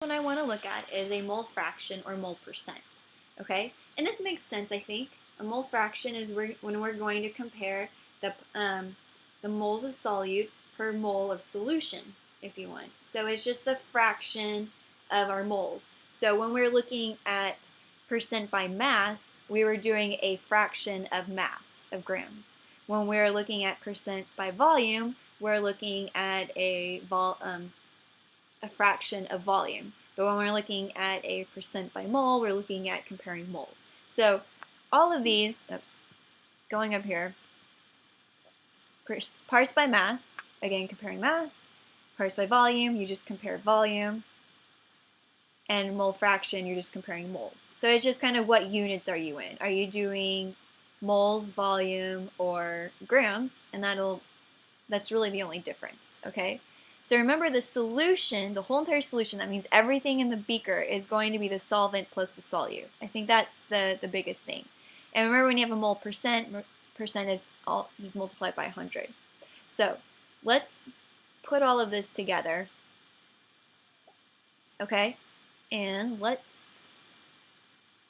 One I want to look at is a mole fraction or mole percent. Okay, and this makes sense, I think. A mole fraction is when we're going to compare the moles of solute per mole of solution, if you want. So it's just the fraction of our moles. So when we're looking at percent by mass, we were doing a fraction of mass, of grams. When we're looking at percent by volume, we're looking at a fraction of volume. But when we're looking at a percent by mole, we're looking at comparing moles. So all of these, going up here, parts by mass, again comparing mass, parts by volume, you just compare volume, and mole fraction, you're just comparing moles. So it's just kind of what units are you in? Are you doing moles, volume, or grams? And that's really the only difference, okay? So remember the solution, the whole entire solution, that means everything in the beaker is going to be the solvent plus the solute. I think that's the biggest thing. And remember when you have a mole percent is all just multiplied by 100. So let's put all of this together, okay? And let's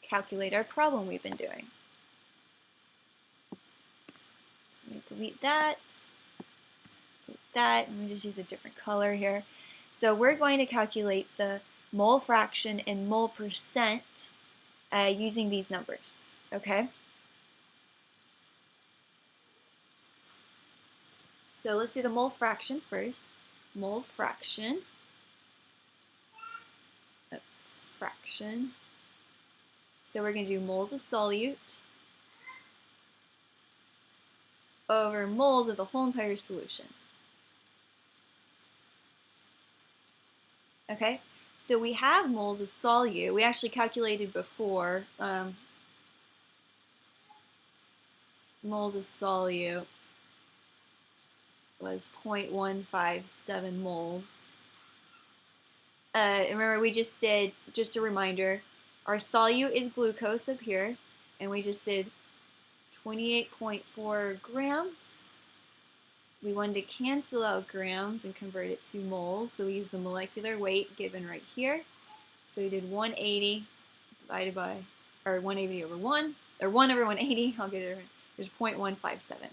calculate our problem we've been doing. So let me delete that. Let me just use a different color here. So we're going to calculate the mole fraction and mole percent using these numbers, okay? So let's do the mole fraction first. Mole fraction, that's fraction. So we're going to do moles of solute over moles of the whole entire solution. Okay, so we have moles of solute. We actually calculated before moles of solute was 0.157 moles. Remember we just did, just a reminder, our solute is glucose up here, and we just did 28.4 grams. We wanted to cancel out grams and convert it to moles, so we used the molecular weight given right here. So we did 180 divided by, or 180 over 1, or 1 over 180, I'll get it right. There's 0.157.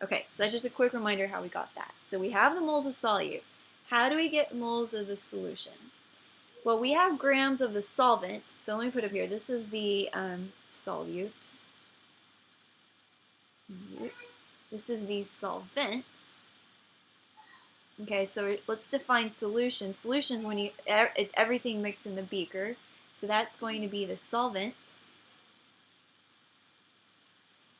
Okay, so that's just a quick reminder how we got that. So we have the moles of solute. How do we get moles of the solution? Well, we have grams of the solvent, so let me put up here. This is the solute. This is the solvent. Okay, so let's define solution. Solutions when it's everything mixed in the beaker. So that's going to be the solvent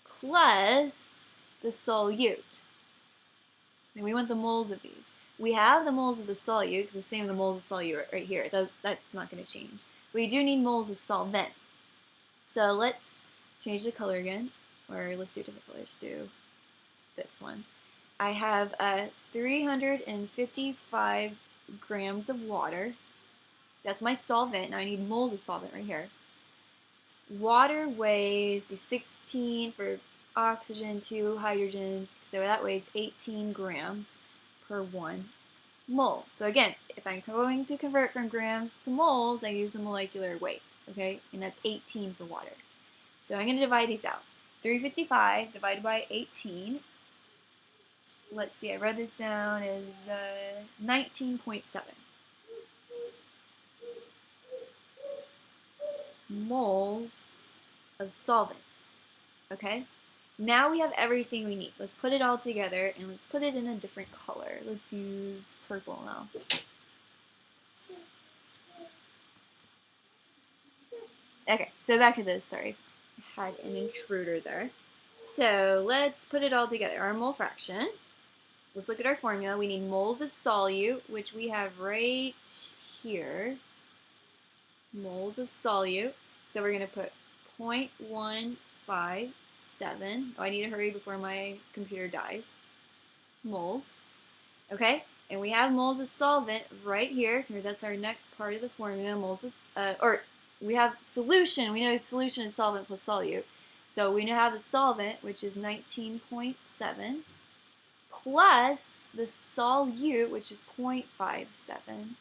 plus the solute. And we want the moles of these. We have the moles of the solute because it's the same as the moles of solute right here. That's not going to change. We do need moles of solvent. So let's change the color again, or let's do different colors. Do this one. I have 355 grams of water. That's my solvent. Now I need moles of solvent right here. Water weighs 16 for oxygen, 2 hydrogens, so that weighs 18 grams per 1 mole. So again, if I'm going to convert from grams to moles, I use the molecular weight, okay? And that's 18 for water. So I'm going to divide these out. 355 divided by 18. Let's see, I read this down as 19.7 moles of solvent. Okay? Now we have everything we need. Let's put it all together and let's put it in a different color. Let's use purple now. Okay, so back to this, sorry. I had an intruder there. So let's put it all together. Our mole fraction. Let's look at our formula. We need moles of solute, which we have right here. Moles of solute. So we're going to put 0.157. Oh, I need to hurry before my computer dies. Moles. Okay, and we have moles of solvent right here. That's our next part of the formula. Moles of, we have solution. We know solution is solvent plus solute. So we now have the solvent, which is 19.7. Plus the solute, which is 0.57.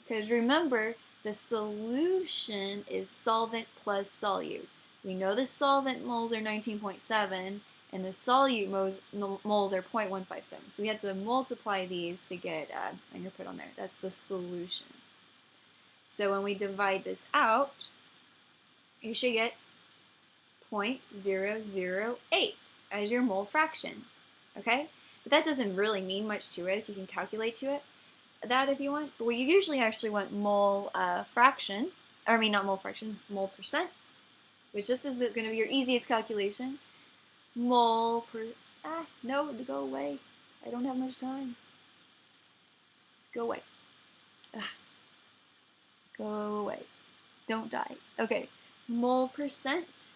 Because remember, The solution is solvent plus solute. We know the solvent moles are 19.7 and the solute moles are 0.157. So we have to multiply these to get, I'm going to put on there, that's the solution. So when we divide this out, you should get 0.008 as your mole fraction, okay? But that doesn't really mean much to it, so you can calculate to it that if you want. But we usually actually want mole fraction, or I mean not mole fraction, mole percent, which this is going to be your easiest calculation. Mole per, no, go away. I don't have much time. Go away. Go away. Don't die. Okay, mole percent.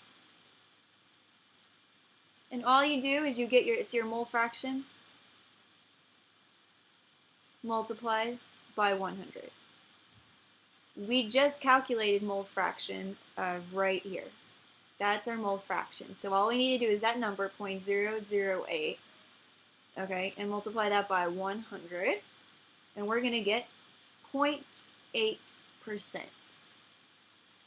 And all you do is you get it's your mole fraction multiplied by 100. We just calculated mole fraction right here. That's our mole fraction. So all we need to do is that number, 0.008, okay, and multiply that by 100, and we're going to get 0.8%.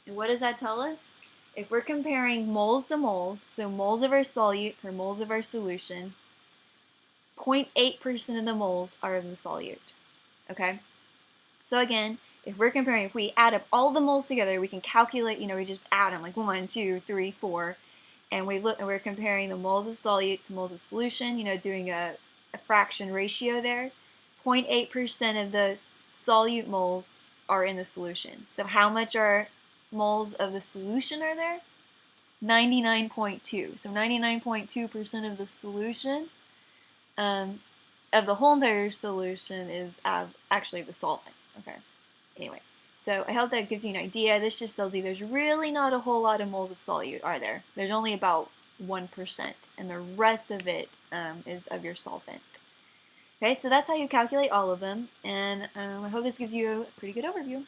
And what does that tell us? If we're comparing moles to moles, so moles of our solute per moles of our solution, 0.8% of the moles are of the solute, okay? So again, if we're comparing, if we add up all the moles together, we can calculate, we just add them, like 1, 2, 3, 4, and we're comparing the moles of solute to moles of solution, doing a fraction ratio there. 0.8% of the solute moles are in the solution. So how much are moles of the solution are there? 99.2. So 99.2% of the solution, of the whole entire solution is actually the solvent. Okay. Anyway, so I hope that gives you an idea. This just tells you there's really not a whole lot of moles of solute, are there? There's only about 1%, and the rest of it is of your solvent. Okay, so that's how you calculate all of them, and I hope this gives you a pretty good overview.